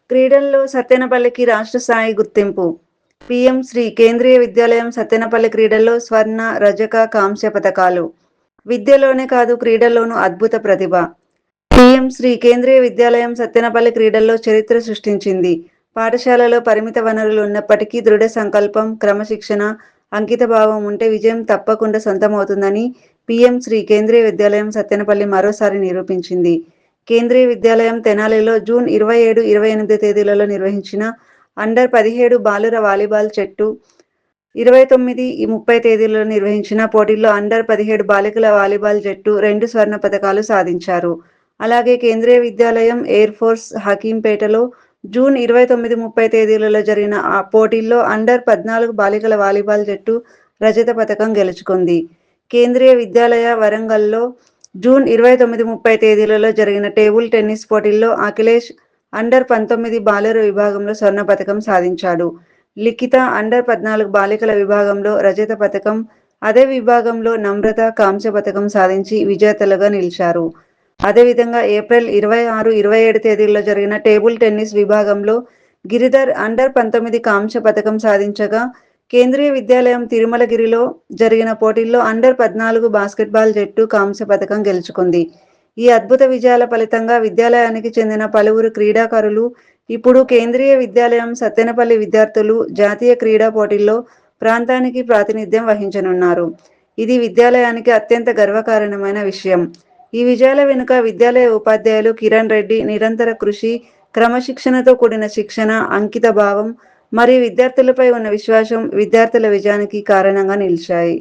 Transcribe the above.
క్రీడల్లో సత్తెనపల్లికి రాష్ట్ర స్థాయి గుర్తింపు. పీఎం శ్రీ కేంద్రీయ విద్యాలయం సత్తెనపల్లి క్రీడల్లో స్వర్ణ, రజక, కాంస్య పతకాలు. విద్యలోనే కాదు క్రీడల్లోనూ అద్భుత ప్రతిభ. పీఎం శ్రీ కేంద్రీయ విద్యాలయం సత్తెనపల్లి క్రీడల్లో చరిత్ర సృష్టించింది. పాఠశాలలో పరిమిత వనరులు ఉన్నప్పటికీ దృఢ సంకల్పం, క్రమశిక్షణ, అంకితభావం ఉంటే విజయం తప్పకుండా సొంతమవుతుందని పీఎం శ్రీ కేంద్రీయ విద్యాలయం సత్తెనపల్లి మరోసారి నిరూపించింది. కేంద్రీయ విద్యాలయం తెనాలిలో జూన్ 27, 28 తేదీలలో నిర్వహించిన అండర్-17 బాలుర వాలీబాల్ జట్టు, 29, 30 తేదీలలో నిర్వహించిన పోటీల్లో అండర్-17 బాలికల వాలీబాల్ జట్టు 2 స్వర్ణ పతకాలు సాధించారు. అలాగే కేంద్రీయ విద్యాలయం ఎయిర్ ఫోర్స్ హకీంపేటలో జూన్ 29, 30 తేదీలలో జరిగిన ఆ పోటీల్లో అండర్-14 బాలికల వాలీబాల్ జట్టు రజత పతకం గెలుచుకుంది. కేంద్రీయ విద్యాలయ వరంగల్లో జూన్ 29, 30 తేదీలలో జరిగిన టేబుల్ టెన్నిస్ పోటీల్లో అఖిలేష్ అండర్-19 బాలుర విభాగంలో స్వర్ణ పతకం సాధించాడు. లిఖిత అండర్-14 బాలికల విభాగంలో రజత పతకం, అదే విభాగంలో నమ్రత కాంస్య పతకం సాధించి విజేతలుగా నిలిచారు. అదేవిధంగా ఏప్రిల్ 26, 27 తేదీల్లో జరిగిన టేబుల్ టెన్నిస్ విభాగంలో గిరిధర్ అండర్-19 కాంస్య పతకం సాధించగా, కేంద్రీయ విద్యాలయం తిరుమలగిరిలో జరిగిన పోటీల్లో అండర్-14 బాస్కెట్బాల్ జట్టు కాంస్య పతకం గెలుచుకుంది. ఈ అద్భుత విజయాల ఫలితంగా విద్యాలయానికి చెందిన పలువురు క్రీడాకారులు ఇప్పుడు కేంద్రీయ విద్యాలయం సత్తెనపల్లి విద్యార్థులు జాతీయ క్రీడా పోటీల్లో ప్రాంతానికి ప్రాతినిధ్యం వహించనున్నారు. ఇది విద్యాలయానికి అత్యంత గర్వకారణమైన విషయం. ఈ విజయాల వెనుక విద్యాలయ ఉపాధ్యాయులు కిరణ్ రెడ్డి నిరంతర కృషి, క్రమశిక్షణతో కూడిన శిక్షణ, అంకిత భావం మరియు విద్యార్థులపై ఉన్న విశ్వాసం విద్యార్థుల విజయానికి కారణంగా నిలిచాయి.